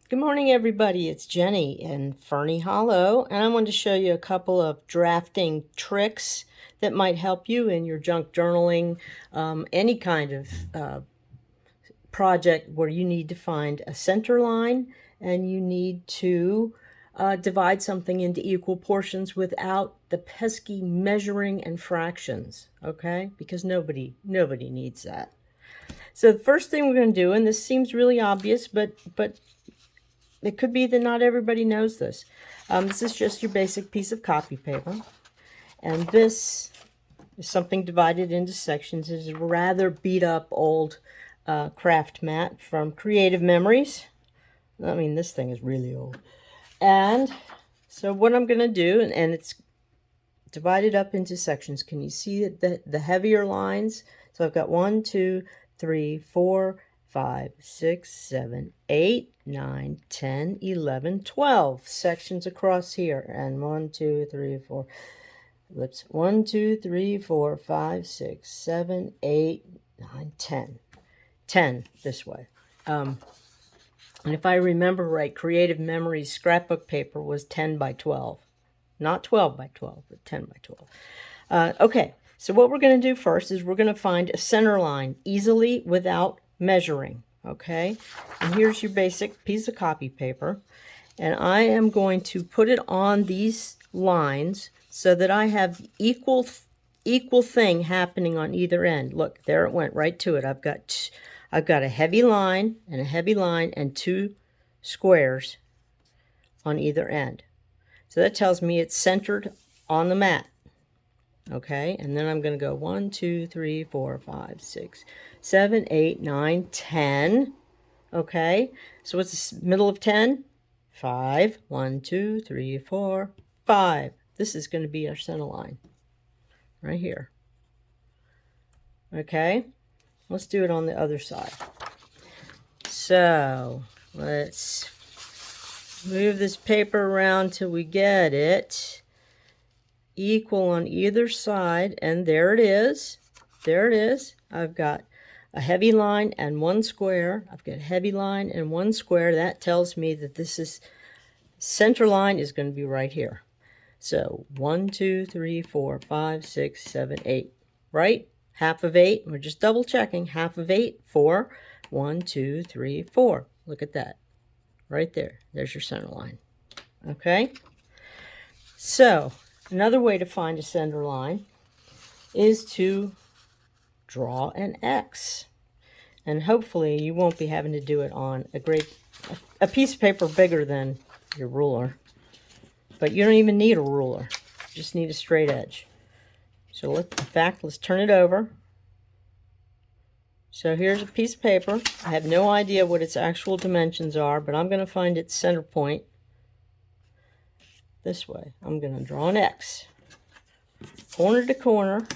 Good morning, everybody. It's Jenny in Fernie Hollow, and I wanted to show you a couple of drafting tricks that might help you in your junk journaling, any kind of project where you need to find a center line and you need to divide something into equal portions without the pesky measuring and fractions, okay? Because nobody needs that. So the first thing we're going to do, and this seems really obvious, but it could be that not everybody knows this. This is just your basic piece of copy paper. And this is something divided into sections. It's a rather beat up old craft mat from Creative Memories. I mean, this thing is really old. And so what I'm going to do, and it's divided up into sections. Can you see the heavier lines? So I've got 1, 2, 3, 4, 5, 6, 7, 8, 9, 10, 11, 12 sections across here. And 1, 2, 3, 4. Let's 1, 2, 3, 4, 5, 6, 7, 8, 9, 10. 10 this way. And if I remember right, Creative Memories scrapbook paper was 10 by 12. Not 12 by 12, but 10 by 12. Okay, so what we're going to do first is we're going to find a center line easily without measuring, okay? And here's your basic piece of copy paper. And I am going to put it on these lines so that I have equal thing happening on either end. Look, there it went right to it. I've got a heavy line and a heavy line and 2 squares on either end. So that tells me it's centered on the mat. Okay, and then I'm going to go 1, 2, 3, 4, 5, 6, 7, 8, 9, 10. Okay, so what's the middle of 10? 5. 1, 2, 3, 4, 5. This is going to be our center line right here. Okay, let's do it on the other side. So let's move this paper around till we get it equal on either side, and there it is. There it is. I've got a heavy line and 1 square. I've got a heavy line and 1 square. That tells me that this is center line is going to be right here. So 1, 2, 3, 4, 5, 6, 7, 8. Right? Half of 8. We're just double checking. Half of 8, 4. 1, 2, 3, 4. Look at that. Right there. There's your center line. Okay? So another way to find a center line is to draw an X. And hopefully you won't be having to do it on a piece of paper bigger than your ruler. But you don't even need a ruler. You just need a straight edge. So let's turn it over. So here's a piece of paper. I have no idea what its actual dimensions are, but I'm going to find its center point this way. I'm going to draw an X. Corner to corner.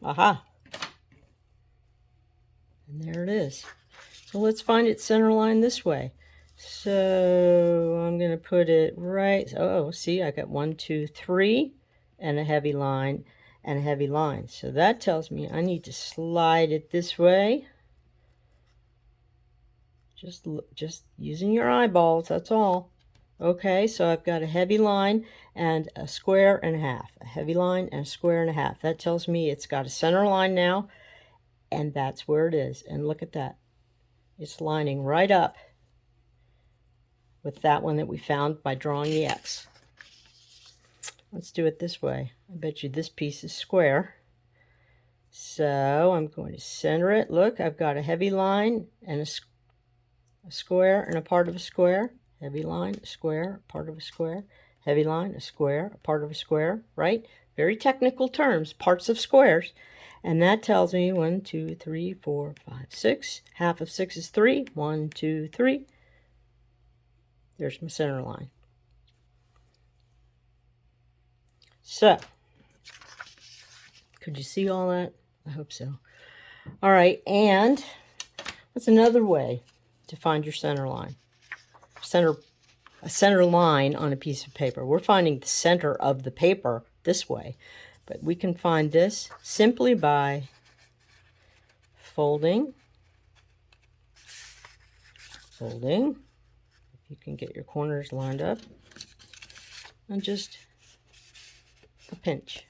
Aha. And there it is. So let's find its center line this way. So I'm going to put it right. Oh, see, I got 1, 2, 3, and a heavy line and a heavy line. So that tells me I need to slide it this way. Just using your eyeballs, that's all. Okay, so I've got a heavy line and a square and a half. A heavy line and a square and a half. That tells me it's got a center line now, and that's where it is. And look at that. It's lining right up with that one that we found by drawing the X. Let's do it this way. I bet you this piece is square. So I'm going to center it. Look, I've got a heavy line and a square and a part of a square. Heavy line, a square, a part of a square. Heavy line, a square, a part of a square, right? Very technical terms, parts of squares. And that tells me 1, 2, 3, 4, 5, 6. Half of 6 is 3. 1, 2, 3. There's my center line. So, could you see all that? I hope so. All right, and what's another way to find your center line? A center line on a piece of paper. We're finding the center of the paper this way, but we can find this simply by folding folding, if you can get your corners lined up, and just a pinch.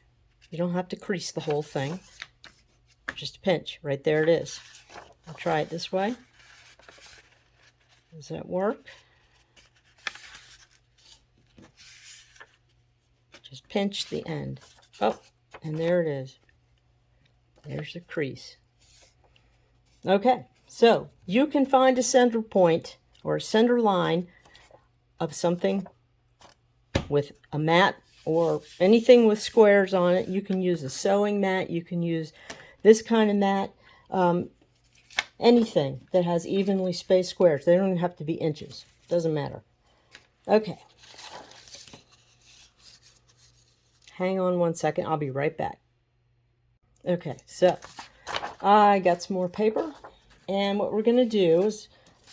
You don't have to crease the whole thing, just a pinch. Right there it is. I'll try it this way. Does that work? Just pinch the end. Oh, and there it is. There's the crease. Okay, so you can find a center point or a center line of something with a mat or anything with squares on it. You can use a sewing mat. You can use this kind of mat. Anything that has evenly spaced squares. They don't even have to be inches. Doesn't matter. Okay. Hang on one second. I'll be right back. Okay, so I got some more paper. And what we're going to do is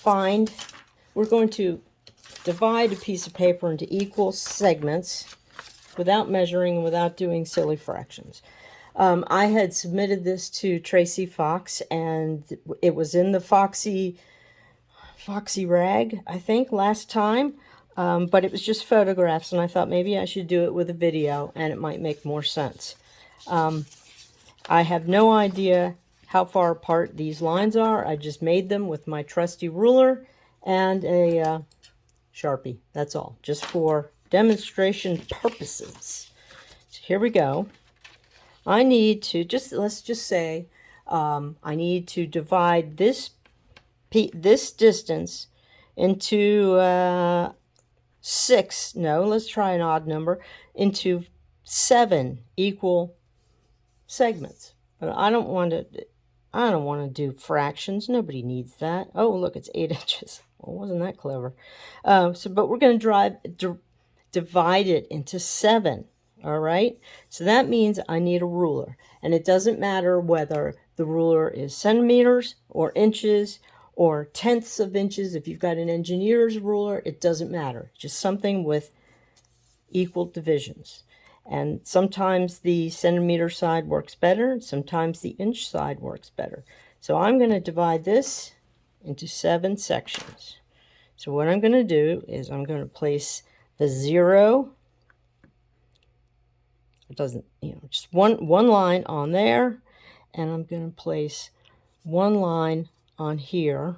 we're going to divide a piece of paper into equal segments without measuring and without doing silly fractions. I had submitted this to Tracy Fox, and it was in the Foxy rag, I think, last time. But it was just photographs, and I thought maybe I should do it with a video, and it might make more sense. I have no idea how far apart these lines are. I just made them with my trusty ruler and a Sharpie. That's all, just for demonstration purposes. So here we go. I need to let's just say I need to divide this distance into 6. No, let's try an odd number, into 7 equal segments. But I don't want to do fractions. Nobody needs that. Oh, look, it's 8 inches. Well, wasn't that clever? But we're going to divide it into 7. All right. So that means I need a ruler, and it doesn't matter whether the ruler is centimeters or inches or tenths of inches. If you've got an engineer's ruler, it doesn't matter. Just something with equal divisions. And sometimes the centimeter side works better. Sometimes the inch side works better. So I'm going to divide this into 7 sections. So what I'm going to do is I'm going to place the 0. It doesn't, just one line on there. And I'm going to place one line on here.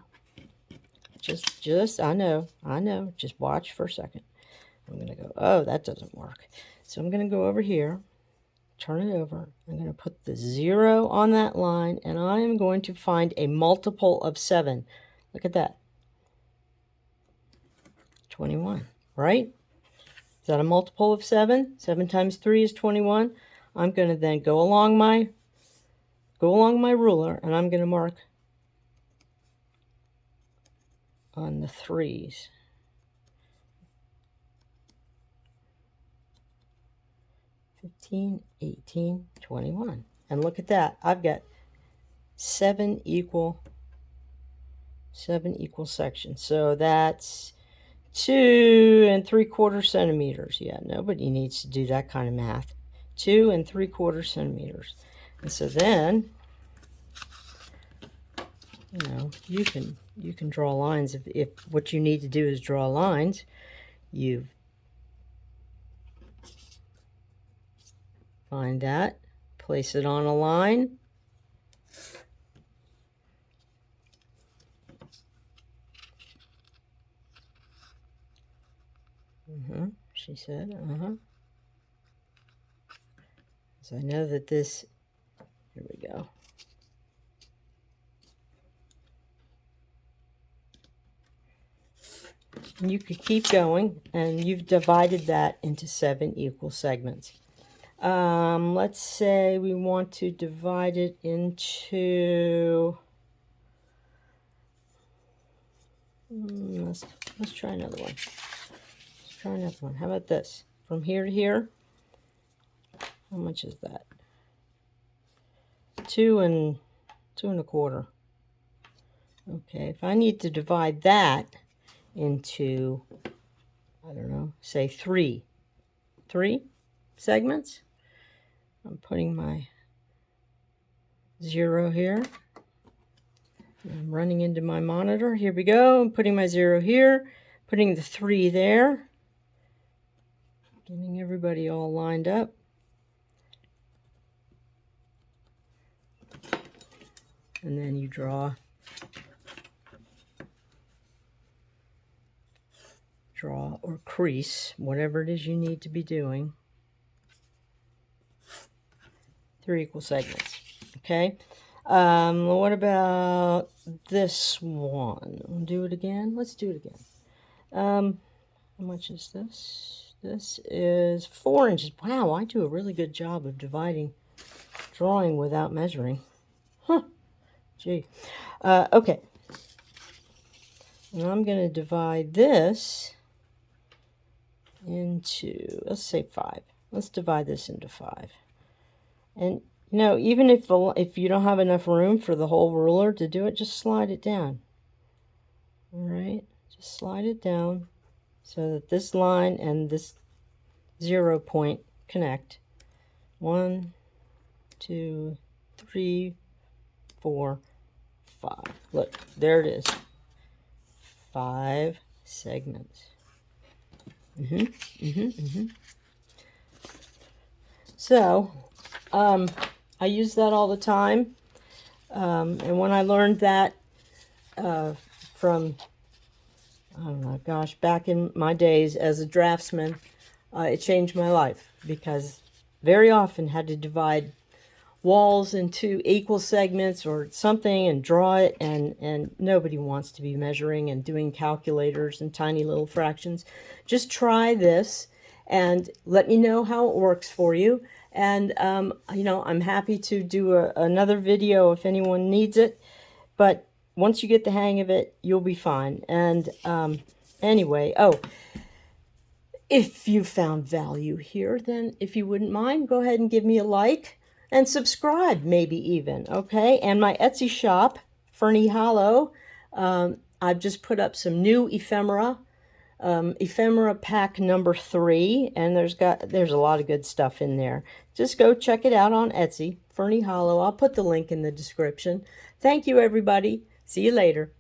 I know. Just watch for a second. I'm going to go, oh, that doesn't work. So I'm going to go over here, turn it over. I'm going to put the 0 on that line, and I am going to find a multiple of 7. Look at that. 21, right? Is that a multiple of 7? 7 times 3 is 21. I'm going to then go along my ruler, and I'm going to mark on the 3s. 15, 18, 21. And look at that. I've got 7 equal sections. So that's 2 3/4 centimeters. Yeah, nobody needs to do that kind of math. 2 3/4 centimeters. And so then, you can draw lines. If what you need to do is draw lines, you find that, place it on a line. She said, So I know that this, here we go. And you could keep going, and you've divided that into 7 equal segments. Let's say we want to divide it into, let's try another one. How about this? From here to here, how much is that? 2 1/4. Okay, if I need to divide that into, I don't know, say 3 segments, I'm putting my 0 here. I'm running into my monitor. Here we go. I'm putting my 0 here, putting the 3 there, getting everybody all lined up. And then you draw or crease, whatever it is you need to be doing. 3 equal segments. Okay. What about this one? We'll do it again. Let's do it again. How much is this? This is 4 inches. Wow, I do a really good job of drawing without measuring. Huh. Gee. Okay. And I'm going to divide this into, let's say 5. Let's divide this into 5. And you know, even if you don't have enough room for the whole ruler to do it, just slide it down. All right, just slide it down so that this line and this 0 point connect. 1, 2, 3, 4, 5. Look, there it is. 5 segments. So, I use that all the time. And when I learned that from, I don't know, gosh, back in my days as a draftsman, it changed my life because very often had to divide walls into equal segments or something and draw it, and nobody wants to be measuring and doing calculators and tiny little fractions. Just try this and let me know how it works for you. And you know, I'm happy to do another video if anyone needs it, but once you get the hang of it, you'll be fine. And anyway, oh, if you found value here, then if you wouldn't mind, go ahead and give me a like and subscribe, maybe even, okay? And my Etsy shop, Fernie Hollow, I've just put up some new ephemera, ephemera pack number 3, and there's a lot of good stuff in there. Just go check it out on Etsy, Fernie Hollow. I'll put the link in the description. Thank you, everybody. See you later.